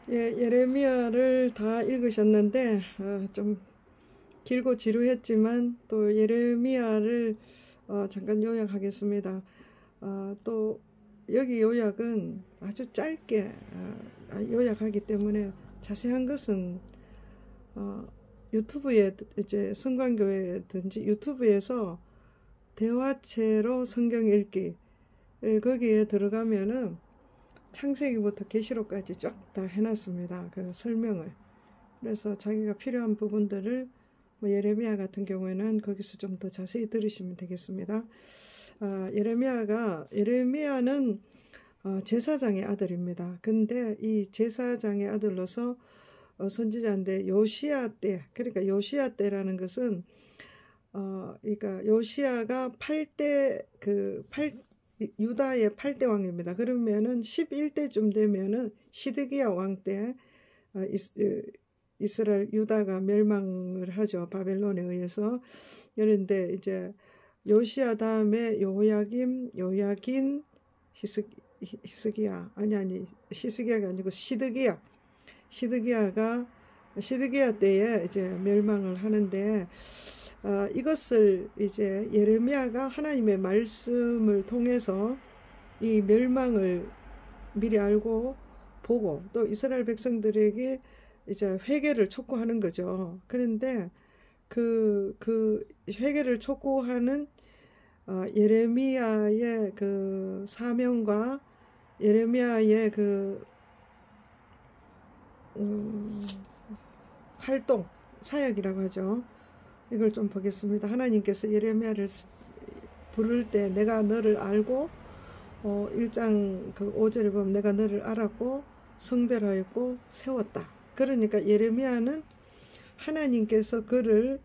예, 예레미야를 다 읽으셨는데 좀 길고 지루했지만 또 예레미야를 잠깐 요약하겠습니다. 또 여기 요약은 아주 짧게 요약하기 때문에 자세한 것은 유튜브에 이제 성관교회든지 유튜브에서 대화체로 성경 읽기 거기에 들어가면은 창세기부터 계시록까지 쫙 다 해놨습니다. 그 설명을. 그래서 자기가 필요한 부분들을 뭐 예레미야 같은 경우에는 거기서 좀 더 자세히 들으시면 되겠습니다. 예레미야는 제사장의 아들입니다. 근데 이 제사장의 아들로서 선지자인데 요시야 때, 그러니까 요시야 때라는 것은 그러니까 요시야가 유다의 8대 왕입니다. 그러면은 11대쯤 되면은 시드기야 왕 때 이스라엘 유다가 멸망을 하죠. 바벨론에 의해서. 그런데 이제 요시야 다음에 요야긴, 히스기야 히스기야가 아니고 시드기야 때에 이제 멸망을 하는데 이것을 이제 예레미야가 하나님의 말씀을 통해서 이 멸망을 미리 알고 보고 또 이스라엘 백성들에게 이제 회개를 촉구하는 거죠. 그런데 그 회개를 촉구하는 예레미야의 그 사명과 예레미야의 그 활동, 사역이라고 하죠. 이걸 좀 보겠습니다. 하나님께서 예레미야를 부를 때 내가 너를 알고 1장 그 5절에 보면 내가 너를 알았고 성별하였고 세웠다. 그러니까 예레미야는 하나님께서 그를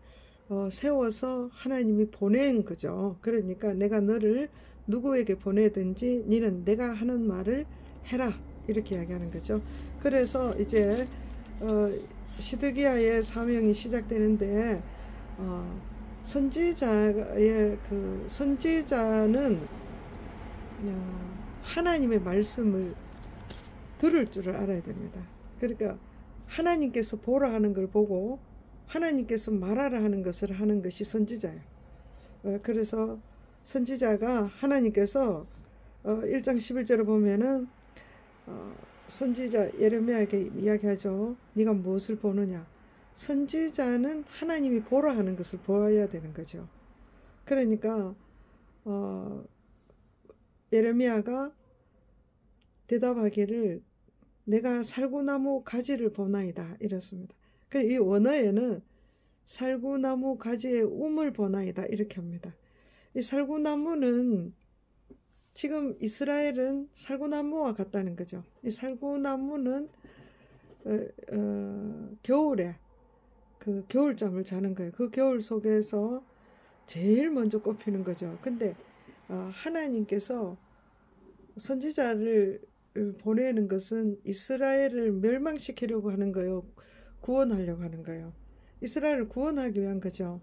세워서 하나님이 보낸 거죠. 그러니까 내가 너를 누구에게 보내든지 너는 내가 하는 말을 해라 이렇게 이야기하는 거죠. 그래서 이제 시드기야의 사명이 시작되는데 선지자는 하나님의 말씀을 들을 줄을 알아야 됩니다. 그러니까 하나님께서 보라 하는 걸 보고 하나님께서 말하라 하는 것을 하는 것이 선지자예요. 그래서 선지자가 하나님께서 1장 11절을 보면은 선지자 예레미야에게 이야기하죠. 네가 무엇을 보느냐. 선지자는 하나님이 보라 하는 것을 보아야 되는 거죠. 그러니까 예레미야가 대답하기를 내가 살구나무 가지를 보나이다 이렇습니다. 이 원어에는 살구나무 가지의 움을 보나이다 이렇게 합니다. 이 살구나무는 지금 이스라엘은 살구나무와 같다는 거죠. 이 살구나무는 겨울에 그 겨울잠을 자는 거예요. 그 겨울 속에서 제일 먼저 꼽히는 거죠. 근데 하나님께서 선지자를 보내는 것은 이스라엘을 멸망시키려고 하는 거예요. 구원하려고 하는 거예요. 이스라엘을 구원하기 위한 거죠.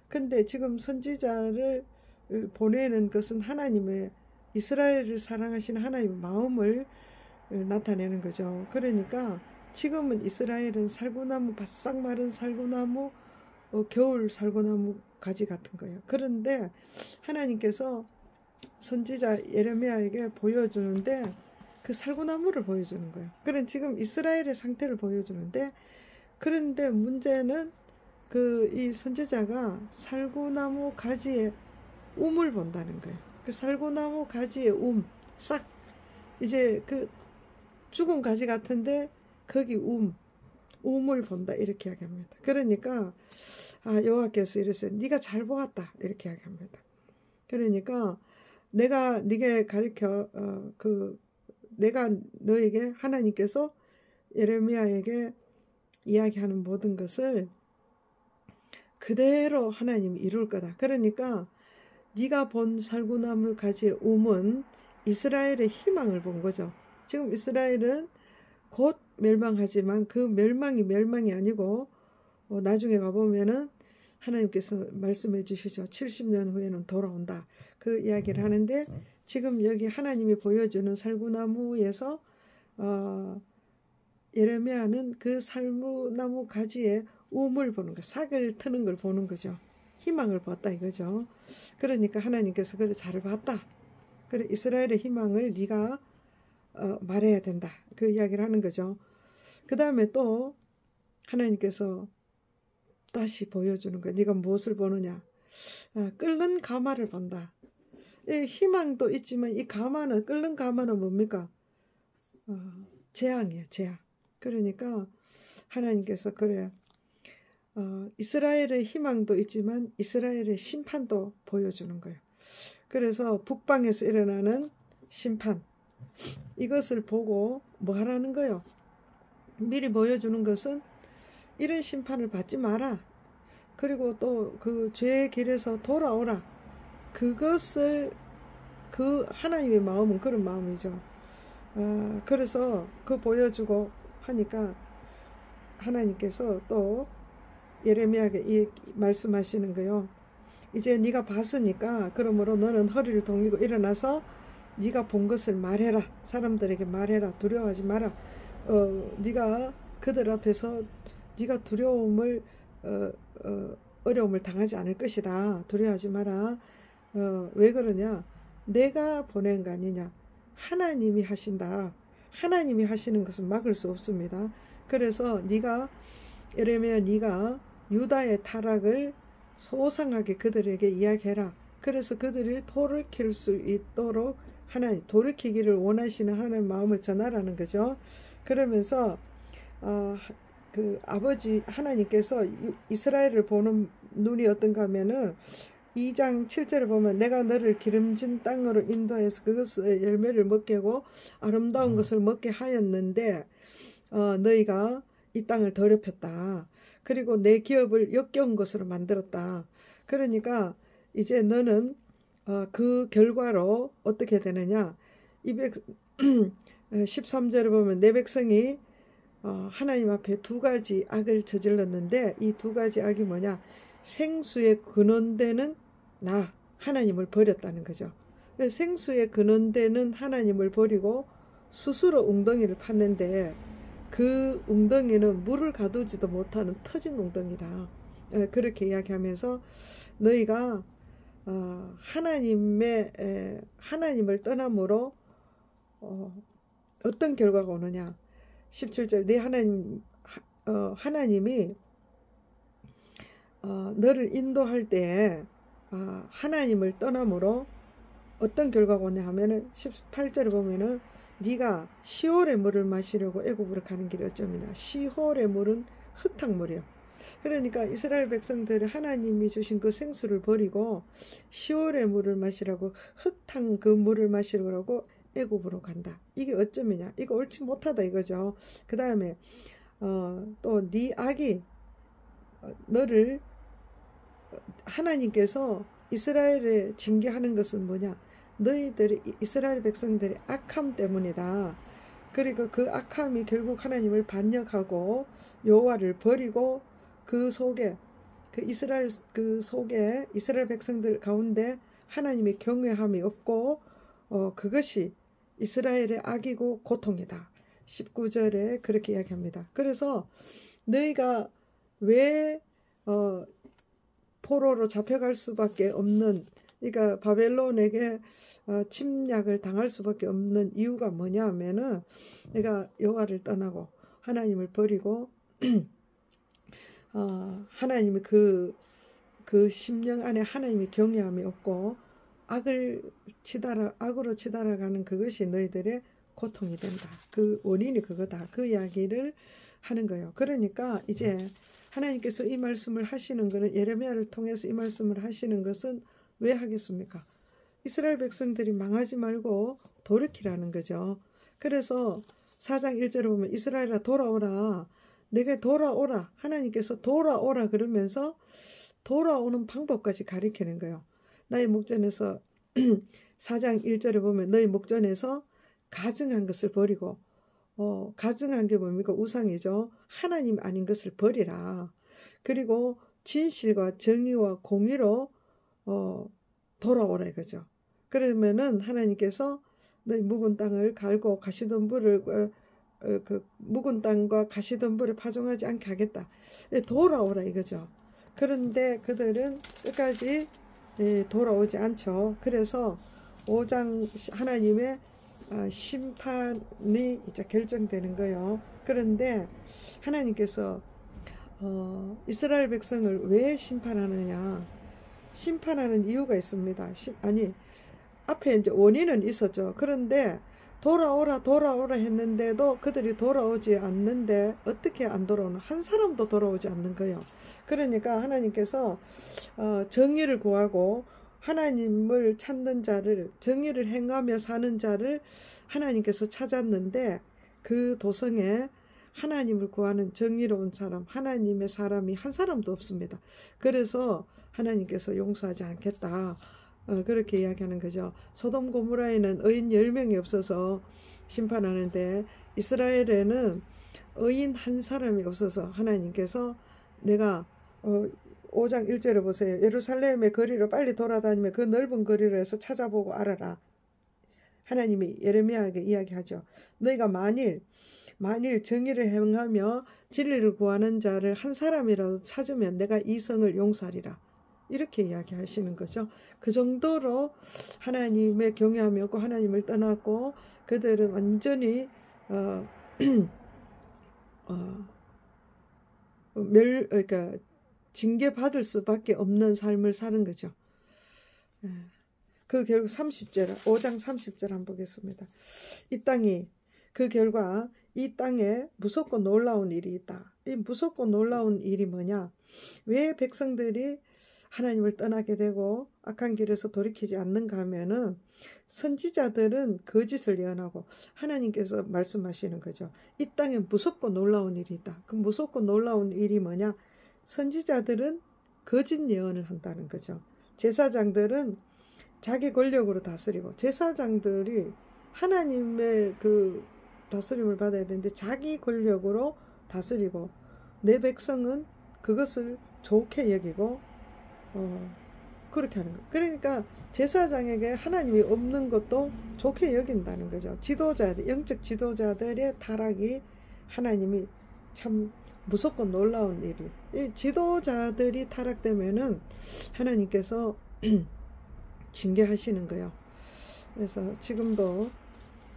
근데 지금 선지자를 보내는 것은 하나님의 이스라엘을 사랑하시는 하나님의 마음을 나타내는 거죠. 그러니까 지금은 이스라엘은 살구나무, 바싹 마른 살구나무, 겨울 살구나무 가지 같은 거예요. 그런데 하나님께서 선지자 예레미야에게 보여주는데 그 살구나무를 보여주는 거예요. 그런 지금 이스라엘의 상태를 보여주는데 그런데 문제는 이 선지자가 살구나무 가지의 움을 본다는 거예요. 그 살구나무 가지의 싹 이제 그 죽은 가지 같은데 거기 움을 본다 이렇게 이야기합니다. 그러니까 여호와께서 이랬어요. 네가 잘 보았다 이렇게 이야기합니다. 그러니까 내가 네게 가르쳐 내가 너에게 하나님께서 예레미야에게 이야기하는 모든 것을 그대로 하나님이 이룰 거다. 그러니까 네가 본 살구나무 가지의 움은 이스라엘의 희망을 본 거죠. 지금 이스라엘은 곧 멸망하지만 그 멸망이 아니고 나중에 가보면은 하나님께서 말씀해 주시죠. 70년 후에는 돌아온다. 그 이야기를 하는데 지금 여기 하나님이 보여주는 살구나무에서 예레미야는 그 살무나무 가지에 우물 보는 거, 싹을 트는 걸 보는 거죠. 희망을 봤다 이거죠. 그러니까 하나님께서 그래 잘 봤다. 그래 이스라엘의 희망을 네가 말해야 된다. 그 이야기를 하는 거죠. 그 다음에 또 하나님께서 다시 보여주는 거야. 네가 무엇을 보느냐. 끓는 가마를 본다. 이 희망도 있지만 이 가마는 끓는 가마는 뭡니까? 재앙이에요. 재앙. 그러니까 하나님께서 그래 이스라엘의 희망도 있지만 이스라엘의 심판도 보여주는 거예요. 그래서 북방에서 일어나는 심판 이것을 보고 뭐 하라는 거예요? 미리 보여주는 것은 이런 심판을 받지 마라. 그리고 또 그 죄의 길에서 돌아오라. 그것을 그 하나님의 마음은 그런 마음이죠. 그래서 그 보여주고 하니까 하나님께서 또 예레미야에게 이 말씀하시는 거요. 이제 네가 봤으니까 그러므로 너는 허리를 동이고 일어나서 네가 본 것을 말해라. 사람들에게 말해라. 두려워하지 마라. 네가 그들 앞에서 네가 두려움을 어려움을 당하지 않을 것이다. 두려워하지 마라. 왜 그러냐? 내가 보낸 거 아니냐? 하나님이 하신다. 하나님이 하시는 것은 막을 수 없습니다. 그래서 네가 예레미야 네가 유다의 타락을 소상하게 그들에게 이야기해라. 그래서 그들이 돌이킬 수 있도록 하나님 돌이키기를 원하시는 하나님의 마음을 전하라는 거죠. 그러면서 그 아버지 하나님께서 이스라엘을 보는 눈이 어떤가 하면은 2장 7절에 보면 내가 너를 기름진 땅으로 인도해서 그것의 열매를 먹게 하고 아름다운 것을 먹게 하였는데 너희가 이 땅을 더럽혔다. 그리고 내 기업을 역겨운 것으로 만들었다. 그러니까 이제 너는 그 결과로 어떻게 되느냐. 13절에 보면 내 백성이 하나님 앞에 두 가지 악을 저질렀는데 이 두 가지 악이 뭐냐. 생수의 근원되는 나 하나님을 버렸다는 거죠. 생수의 근원되는 하나님을 버리고 스스로 웅덩이를 팠는데 그 웅덩이는 물을 가두지도 못하는 터진 웅덩이다. 그렇게 이야기하면서 너희가 하나님을 떠남으로 어떤 결과가 오느냐. 17절 내 하나님이 너를 인도할 때 하나님을 떠남으로 어떤 결과가 오냐 하면은 18절에 보면은 네가 시홀의 물을 마시려고 애굽으로 가는 길이 어쩌면요. 시홀의 물은 흙탕물이요. 그러니까 이스라엘 백성들이 하나님이 주신 그 생수를 버리고 시홀의 물을 마시라고 흙탕 그 물을 마시려고 애굽으로 간다. 이게 어쩌면냐. 이거 옳지 못하다 이거죠. 그 다음에 또 네 악이 너를 하나님께서 이스라엘에 징계하는 것은 뭐냐. 너희들이 이스라엘 백성들의 악함 때문이다. 그리고 그 악함이 결국 하나님을 반역하고 여호와를 버리고 그 속에 이스라엘 백성들 가운데 하나님의 경외함이 없고 그것이 이스라엘의 악이고 고통이다. 19절에 그렇게 이야기합니다. 그래서 너희가 왜 포로로 잡혀갈 수밖에 없는, 그러니까 바벨론에게 침략을 당할 수밖에 없는 이유가 뭐냐 하면은 내가 여호와를 떠나고 하나님을 버리고 하나님의 그 심령 안에 하나님의 경외함이 없고 악으로 치달아가는 그것이 너희들의 고통이 된다. 그 원인이 그거다. 그 이야기를 하는 거예요. 그러니까 이제 하나님께서 이 말씀을 하시는 것은 예레미야를 통해서 이 말씀을 하시는 것은 왜 하겠습니까? 이스라엘 백성들이 망하지 말고 돌이키라는 거죠. 그래서 4장 1절에 보면 이스라엘아 돌아오라. 내게 돌아오라. 하나님께서 돌아오라 그러면서 돌아오는 방법까지 가리키는 거예요. 나의 목전에서 4장 1절에 보면 너희 목전에서 가증한 것을 버리고 가증한 게 뭡니까? 우상이죠. 하나님 아닌 것을 버리라. 그리고 진실과 정의와 공의로 돌아오라 이거죠. 그러면은 하나님께서 너희 묵은 땅을 갈고 가시던 물을 그 묵은 땅과 가시덤불에 파종하지 않게 하겠다. 돌아오라 이거죠. 그런데 그들은 끝까지 돌아오지 않죠. 그래서 5장 하나님의 심판이 이제 결정되는 거예요. 그런데 하나님께서 이스라엘 백성을 왜 심판하느냐? 심판하는 이유가 있습니다. 아니, 앞에 이제 원인은 있었죠. 그런데 돌아오라 했는데도 그들이 돌아오지 않는데 어떻게 안 돌아오나? 한 사람도 돌아오지 않는 거예요. 그러니까 하나님께서 정의를 구하고 하나님을 찾는 자를, 정의를 행하며 사는 자를 하나님께서 찾았는데 그 도성에 하나님을 구하는 정의로운 사람, 하나님의 사람이 한 사람도 없습니다. 그래서 하나님께서 용서하지 않겠다. 그렇게 이야기하는 거죠. 소돔 고모라에는 의인 10명이 없어서 심판하는데 이스라엘에는 의인 한 사람이 없어서 하나님께서 내가 5장 1절에 보세요. 예루살렘의 거리를 빨리 돌아다니며 그 넓은 거리를 해서 찾아보고 알아라. 하나님이 예레미야에게 이야기하죠. 너희가 만일 정의를 행하며 진리를 구하는 자를 한 사람이라도 찾으면 내가 이 성을 용서하리라. 이렇게 이야기하시는 거죠. 그 정도로 하나님의 경외함이 없고 하나님을 떠났고 그들은 완전히 그러니까 징계받을 수밖에 없는 삶을 사는 거죠. 그 결국 30절, 5장 30절 한번 보겠습니다. 그 결과 이 땅에 무섭고 놀라운 일이 있다. 이 무섭고 놀라운 일이 뭐냐? 왜 백성들이 하나님을 떠나게 되고 악한 길에서 돌이키지 않는가 하면은 선지자들은 거짓을 예언하고 하나님께서 말씀하시는 거죠. 이 땅에 무섭고 놀라운 일이 있다. 그 무섭고 놀라운 일이 뭐냐? 선지자들은 거짓 예언을 한다는 거죠. 제사장들은 자기 권력으로 다스리고 제사장들이 하나님의 그 다스림을 받아야 되는데 자기 권력으로 다스리고 내 백성은 그것을 좋게 여기고 그렇게 하는 거예요. 그러니까 제사장에게 하나님이 없는 것도 좋게 여긴다는 거죠. 영적 지도자들의 타락이 하나님이 참 무섭고 놀라운 일이. 이 지도자들이 타락되면은 하나님께서 징계하시는 거예요. 그래서 지금도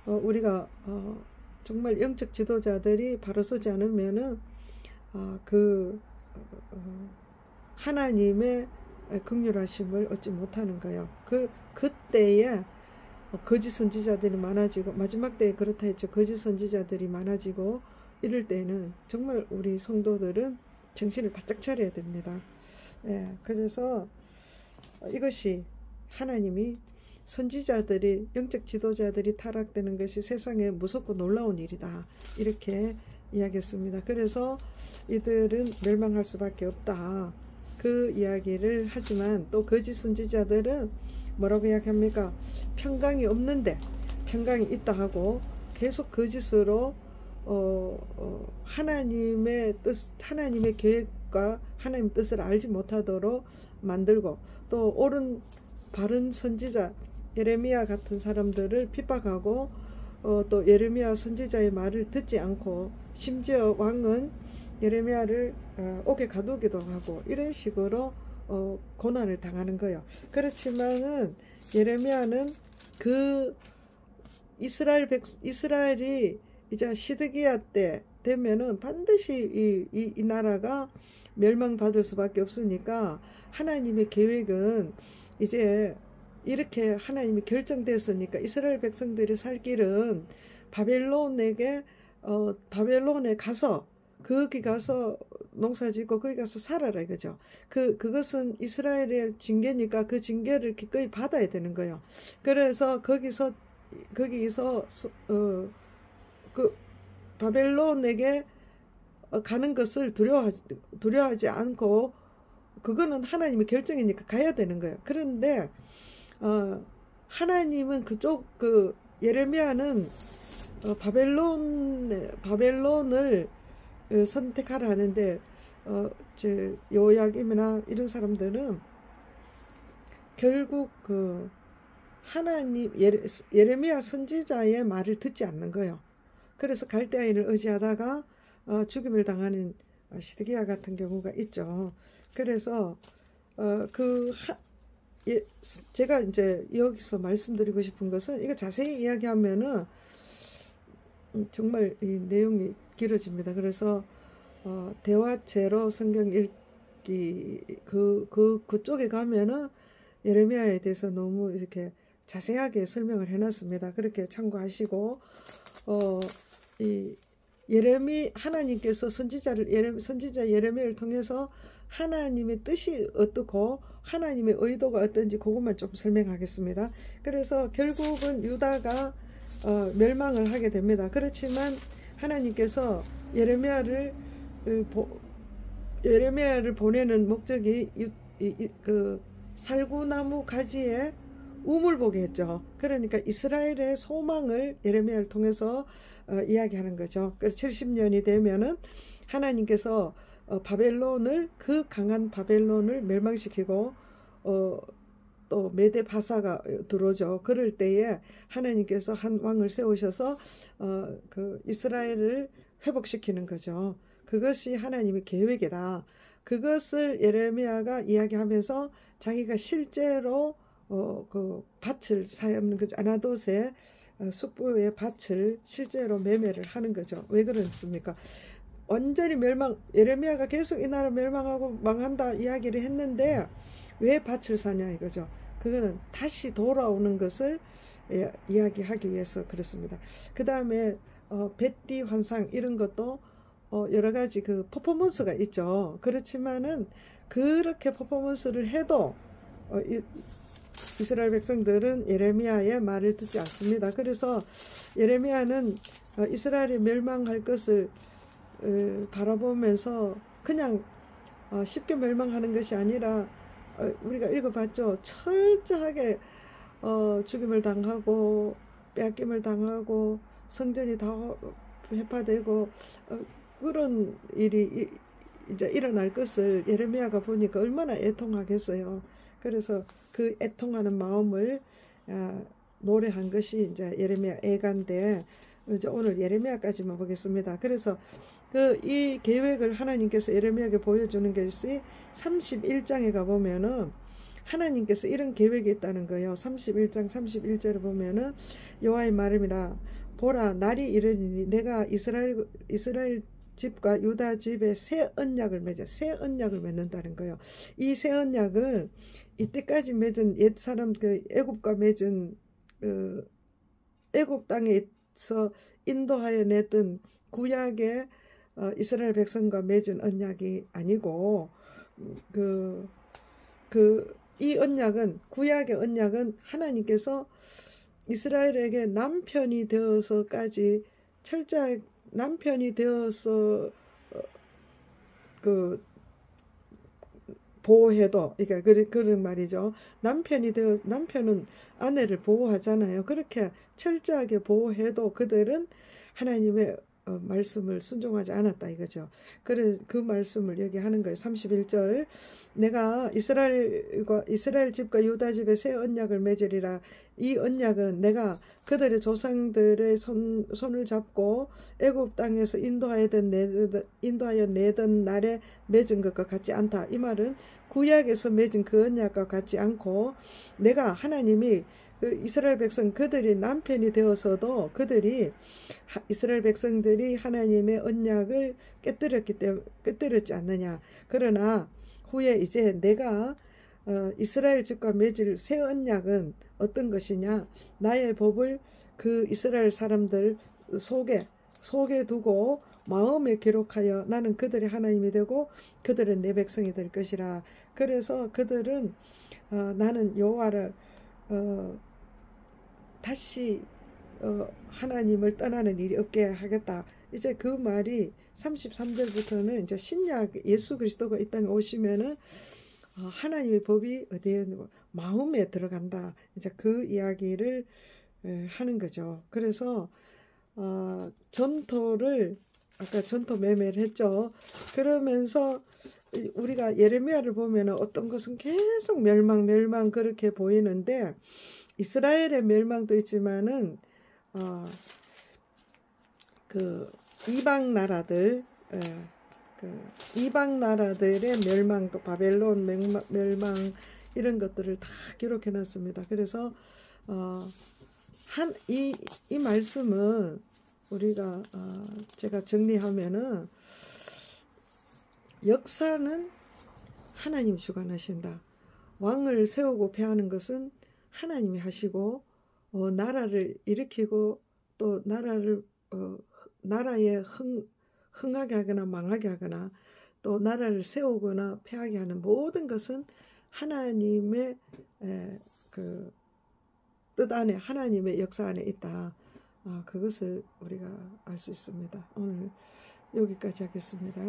우리가 정말 영적 지도자들이 바로 서지 않으면은 하나님의 긍휼하심을 얻지 못하는 거예요. 그때에 거짓 선지자들이 많아지고 마지막 때에 그렇다 했죠. 거짓 선지자들이 많아지고 이럴 때는 정말 우리 성도들은 정신을 바짝 차려야 됩니다. 그래서 이것이 하나님이 선지자들이 영적 지도자들이 타락되는 것이 세상에 무섭고 놀라운 일이다. 이렇게 이야기했습니다. 그래서 이들은 멸망할 수밖에 없다. 그 이야기를 하지만 또 거짓 선지자들은 뭐라고 이야기합니까? 평강이 없는데 평강이 있다 하고 계속 거짓으로 하나님의 계획과 하나님의 뜻을 알지 못하도록 만들고 또 바른 선지자 예레미야 같은 사람들을 핍박하고 또 예레미야 선지자의 말을 듣지 않고 심지어 왕은 예레미야를 옥에 가두기도 하고 이런 식으로 고난을 당하는 거예요. 그렇지만은 예레미야는 그 이스라엘이 이제 시드기야 때 되면은 반드시 이 나라가 멸망받을 수밖에 없으니까 하나님의 계획은 이제 이렇게 하나님이 결정됐으니까 이스라엘 백성들이 살 길은 바벨론에 가서 거기 가서 농사짓고 거기 가서 살아라 이거죠. 그것은 이스라엘의 징계니까 그 징계를 기꺼이 받아야 되는 거예요. 그래서 거기서 그 바벨론에게 가는 것을 두려워하지 않고 그거는 하나님의 결정이니까 가야 되는 거예요. 그런데 하나님은 예레미야는 바벨론을 선택하라 하는데 요야김이나 이런 사람들은 결국 예레미야 선지자의 말을 듣지 않는 거예요. 그래서 갈대아인을 의지하다가 죽임을 당하는 시드기야 같은 경우가 있죠. 그래서 제가 이제 여기서 말씀드리고 싶은 것은, 이거 자세히 이야기하면은 정말 이 내용이 길어집니다. 그래서 대화제로 성경 읽기 그쪽에 가면은 예레미야에 대해서 너무 이렇게 자세하게 설명을 해놨습니다. 그렇게 참고하시고, 이 하나님께서 선지자 예레미야를 통해서 하나님의 뜻이 어떻고 하나님의 의도가 어떤지 그것만 좀 설명하겠습니다. 그래서 결국은 유다가 멸망을 하게 됩니다. 그렇지만 하나님께서 예레미야를 보내는 목적이 그 살구나무 가지에 우물 보게 했죠. 그러니까 이스라엘의 소망을 예레미야를 통해서 이야기하는 거죠. 그래서 70년이 되면은 하나님께서 그 강한 바벨론을 멸망시키고 또 메대 바사가 들어오죠. 그럴 때에 하나님께서 한 왕을 세우셔서 그 이스라엘을 회복시키는 거죠. 그것이 하나님의 계획이다. 그것을 예레미야가 이야기하면서 자기가 실제로 그 밭을 사용하는 거죠. 아나돗의 숙부의 밭을 실제로 매매를 하는 거죠. 왜 그렇습니까? 완전히 예레미야가 계속 이 나라 멸망하고 망한다 이야기를 했는데 왜 밭을 사냐 이거죠. 그거는 다시 돌아오는 것을 이야기하기 위해서 그렇습니다. 그 다음에 벳디 환상 이런 것도 여러 가지 그 퍼포먼스가 있죠. 그렇지만은 그렇게 퍼포먼스를 해도 이스라엘 백성들은 예레미야의 말을 듣지 않습니다. 그래서 예레미야는 이스라엘이 멸망할 것을 바라보면서 그냥 쉽게 멸망하는 것이 아니라 우리가 읽어봤죠. 철저하게 죽임을 당하고 빼앗김을 당하고 성전이 다 회파되고 그런 일이 이제 일어날 것을 예레미야가 보니까 얼마나 애통하겠어요. 그래서 그 애통하는 마음을 노래한 것이 이제 예레미야 애가인데, 이제 오늘 예레미야까지만 보겠습니다. 그래서 이 계획을 하나님께서 예레미야에게 보여주는 것이 31장에 가보면은 하나님께서 이런 계획이 있다는 거예요. 31장 31절을 보면은 여호와의 말음이라 보라 날이 이르리니 내가 이스라엘 집과 유다 집에 새 언약을 맺는다는 거예요. 이 새 언약은 이때까지 맺은 옛 사람 애굽과 맺은 애굽 땅에서 인도하여 냈던 구약의 이스라엘 백성과 맺은 언약이 아니고 이 언약은 구약의 언약은 하나님께서 이스라엘에게 남편이 되어서까지 철저하게 남편이 되어서 보호해도, 그러니까 그런 말이죠. 남편은 아내를 보호하잖아요. 그렇게 철저하게 보호해도 그들은 하나님의 말씀을 순종하지 않았다 이거죠. 그래 그 말씀을 여기 하는 거예요. 31절 내가 이스라엘 집과 유다 집에 새 언약을 맺으리라. 이 언약은 내가 그들의 조상들의 손을 잡고 애굽 땅에서 인도하여 내던 날에 맺은 것과 같지 않다. 이 말은 구약에서 맺은 그 언약과 같지 않고, 내가 하나님이 이스라엘 백성 그들이 남편이 되어서도 이스라엘 백성들이 하나님의 언약을 깨뜨렸지 않느냐. 그러나 후에 이제 내가 이스라엘 집과 맺을 새 언약은 어떤 것이냐. 나의 법을 그 이스라엘 사람들 속에 두고 마음에 기록하여 나는 그들의 하나님이 되고 그들은 내 백성이 될 것이라. 그래서 그들은 나는 여호와를 다시 하나님을 떠나는 일이 없게 하겠다. 이제 그 말이 33절부터는 이제 신약 예수 그리스도가 이 땅에 오시면은 하나님의 법이 어디에 마음에 들어간다. 이제 그 이야기를 하는 거죠. 그래서 아까 전토 매매를 했죠. 그러면서 우리가 예레미야를 보면 어떤 것은 계속 멸망 그렇게 보이는데, 이스라엘의 멸망도 있지만은 그 이방 나라들, 그 이방 나라들의 멸망, 또 바벨론 멸망 이런 것들을 다 기록해 놨습니다. 그래서 이 말씀은 우리가 제가 정리하면은 역사는 하나님이 주관하신다. 왕을 세우고 폐하는 것은 하나님이 하시고 나라를 일으키고 또 나라에 흥하게 하거나 망하게 하거나 또 나라를 세우거나 폐하게 하는 모든 것은 하나님의 그 뜻 안에, 하나님의 역사 안에 있다. 그것을 우리가 알 수 있습니다. 오늘 여기까지 하겠습니다.